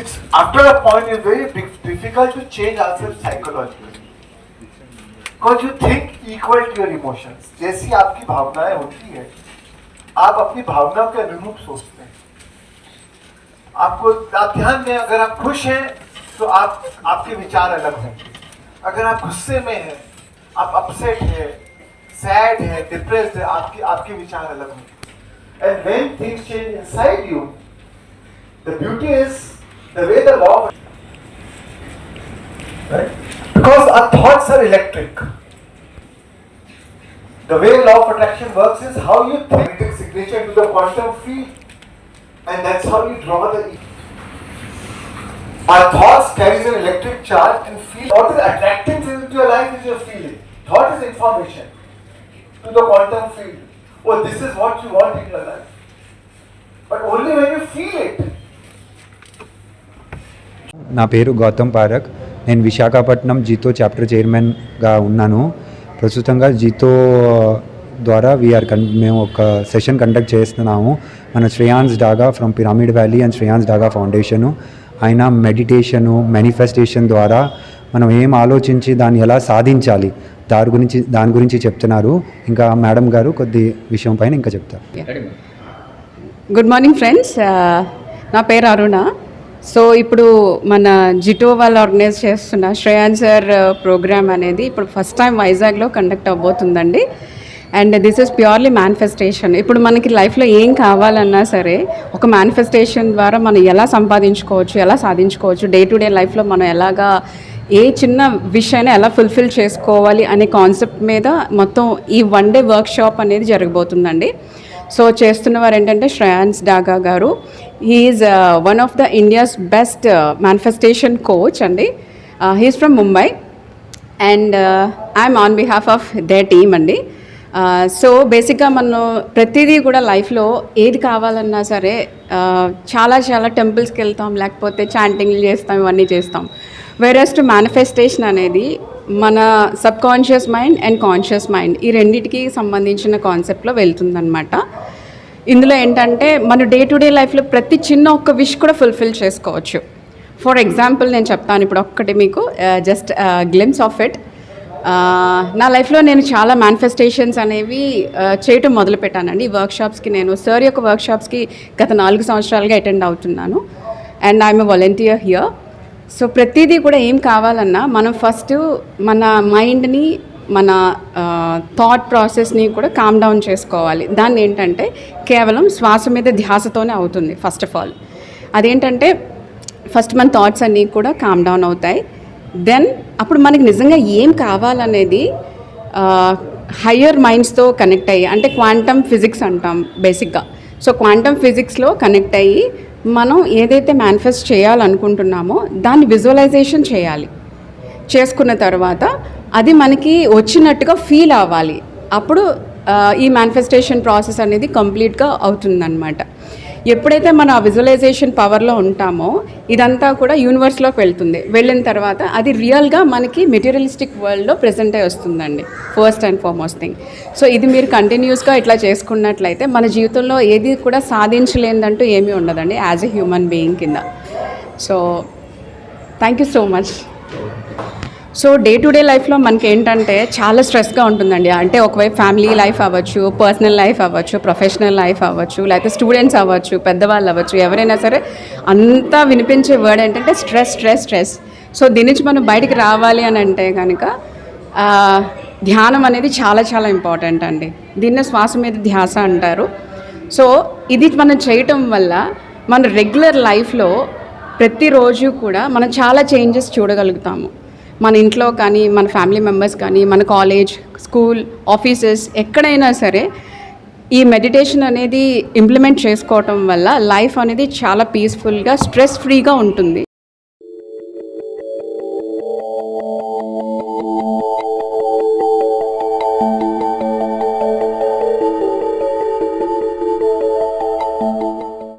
It's after a point it's very difficult to change ourselves psychologically. Because you think equal to your emotions. जैसी आपकी भावनाएं होती है, आप अपनी भावनाओं के अनुरूप सोचते हैं. आप ध्यान दें, अगर आप खुश हैं तो आपके विचार अलग होंगे. अगर आप गुस्से में हैं, आप अपसेट हैं, सैड है, डिप्रेस्ड है, आपके विचार अलग होंगे. And when things change inside you, the beauty is the way the law, right? Because our thoughts are electric. The way law of attraction works is how you think magnetic signature to the quantum field, and that's how you draw the. Our thoughts carries an electric charge and feel. What is attracting things into your life is your feeling. Thought is information to the quantum field. Oh, this is what you want in your life. But only when you feel it. నా పేరు Gautam park. నేను Visakhapatnam జీతో chapter చైర్మన్గా ఉన్నాను. ప్రస్తుతంగా జీతో ద్వారా మేము ఒక session conduct చేస్తున్నాము. మన Shreyans Daga from pyramid valley and Shreyans Daga foundation. ఆయన మెడిటేషను, మేనిఫెస్టేషన్ ద్వారా మనం ఏం ఆలోచించి దాన్ని ఎలా సాధించాలి దాని గురించి చెప్తున్నారు. ఇంకా మేడం గారు కొద్ది విషయం పైన ఇంకా చెప్తారు. గుడ్ మార్నింగ్ ఫ్రెండ్స్, నా పేరు అరుణ. సో ఇప్పుడు మన జిటో వాళ్ళు ఆర్గనైజ్ చేస్తున్న శ్రేయాన్సర్ ప్రోగ్రామ్ అనేది ఇప్పుడు ఫస్ట్ టైం వైజాగ్లో కండక్ట్ అవ్వబోతుందండి. And this is purely manifestation. ఇప్పుడు మనకి లైఫ్లో ఏం కావాలన్నా సరే ఒక మేనిఫెస్టేషన్ ద్వారా మనం ఎలా సంపాదించుకోవచ్చు, ఎలా సాధించుకోవచ్చు, డే టు డే లైఫ్లో మనం ఎలాగా ఏ చిన్న విషయాన్ని ఎలా ఫుల్ఫిల్ చేసుకోవాలి అనే కాన్సెప్ట్ మీద మొత్తం ఈ 1 డే వర్క్షాప్ అనేది జరగబోతుందండి. సో చేస్తున్నవారు ఏంటంటే శ్రేయాన్స్ డాగా గారు. He's one of the India's best manifestation coach అండి. He's from Mumbai and I'm on behalf of the team అండి. సో బేసిక్గా మనం ప్రతిదీ కూడా లైఫ్లో ఏది కావాలన్నా సరే చాలా టెంపుల్స్కి వెళ్తాం, లేకపోతే చాంటింగ్లు చేస్తాం, ఇవన్నీ చేస్తాం. వేరస్ టు మేనిఫెస్టేషన్ అనేది మన sub conscious mind and conscious mind ఈ రెండింటికి సంబంధించిన కాన్సెప్ట్లో వెళ్తుందనమాట. ఇందులో ఏంటంటే మన డే టు డే లైఫ్లో ప్రతి చిన్న ఒక్క విష్ కూడా ఫుల్ఫిల్ చేసుకోవచ్చు. ఫర్ ఎగ్జాంపుల్ నేను చెప్తాను ఇప్పుడు ఒక్కటి మీకు, జస్ట్ గ్లిమ్స్ ఆఫ్ ఇట్. నా లైఫ్లో నేను చాలా మేనిఫెస్టేషన్స్ అనేవి చేయటం మొదలుపెట్టానండి. ఈ వర్క్షాప్స్కి నేను సార్ యొక్క వర్క్షాప్స్కి గత 4 సంవత్సరాలుగా అటెండ్ అవుతున్నాను. And I'm a volunteer here. So ప్రతిదీ కూడా ఏం కావాలన్నా మనం ఫస్ట్ మన మైండ్ని, మన థాట్ ప్రాసెస్ని కూడా కామ్ డౌన్ చేసుకోవాలి. దాన్ని ఏంటంటే కేవలం శ్వాస మీద ధ్యాసతోనే అవుతుంది. ఫస్ట్ ఆఫ్ ఆల్ అదేంటంటే ఫస్ట్ మన థాట్స్ అన్నీ కూడా కామ్ డౌన్ అవుతాయి. దెన్ అప్పుడు మనకి నిజంగా ఏం కావాలనేది హయ్యర్ మైండ్స్తో కనెక్ట్ అయ్యి, అంటే క్వాంటమ్ ఫిజిక్స్ అంటాం బేసిక్గా. సో క్వాంటమ్ ఫిజిక్స్లో కనెక్ట్ అయ్యి మనం ఏదైతే మేనిఫెస్ట్ చేయాలనుకుంటున్నామో దాన్ని విజువలైజేషన్ చేయాలి. చేసుకున్న తర్వాత అది మనకి వచ్చినట్టుగా ఫీల్ అవ్వాలి. అప్పుడు ఈ మేనిఫెస్టేషన్ ప్రాసెస్ అనేది కంప్లీట్గా అవుతుందన్నమాట. ఎప్పుడైతే మనం ఆ విజువలైజేషన్ పవర్లో ఉంటామో ఇదంతా కూడా యూనివర్స్లోకి వెళ్తుంది. వెళ్ళిన తర్వాత అది రియల్గా మనకి మెటీరియలిస్టిక్ వరల్డ్లో ప్రెజెంట్ అయి వస్తుందండి, first and foremost thing. So ఇది మీరు కంటిన్యూస్గా ఇట్లా చేసుకున్నట్లయితే మన జీవితంలో ఏది కూడా సాధించలేదంటూ ఏమీ ఉండదండి యాజ్ ఎ హ్యూమన్ బీయింగ్ కింద. So thank you so much. So day to day లైఫ్లో మనకి ఏంటంటే చాలా స్ట్రెస్గా ఉంటుందండి. అంటే ఒకవైపు ఫ్యామిలీ లైఫ్ అవ్వచ్చు, పర్సనల్ లైఫ్ అవ్వచ్చు, ప్రొఫెషనల్ లైఫ్ అవ్వచ్చు, లేకపోతే స్టూడెంట్స్ అవ్వచ్చు, పెద్దవాళ్ళు అవ్వచ్చు, ఎవరైనా సరే అంతా వినిపించే వర్డ్ ఏంటంటే స్ట్రెస్. సో దీని నుంచి మనం బయటికి రావాలి అని అంటే కనుక ధ్యానం అనేది చాలా ఇంపార్టెంట్ అండి. దీన్నే శ్వాస మీద ధ్యాస అంటారు. సో ఇది మనం చేయటం వల్ల మన రెగ్యులర్ లైఫ్లో ప్రతిరోజు కూడా మనం చాలా చేంజెస్ చూడగలుగుతాము. మన ఇంట్లో కానీ, మన ఫ్యామిలీ మెంబర్స్ కానీ, మన కాలేజ్, స్కూల్, ఆఫీసెస్ ఎక్కడైనా సరే ఈ మెడిటేషన్ అనేది ఇంప్లిమెంట్ చేసుకోవటం వల్ల లైఫ్ అనేది చాలా పీస్ఫుల్గా, స్ట్రెస్ ఫ్రీగా ఉంటుంది.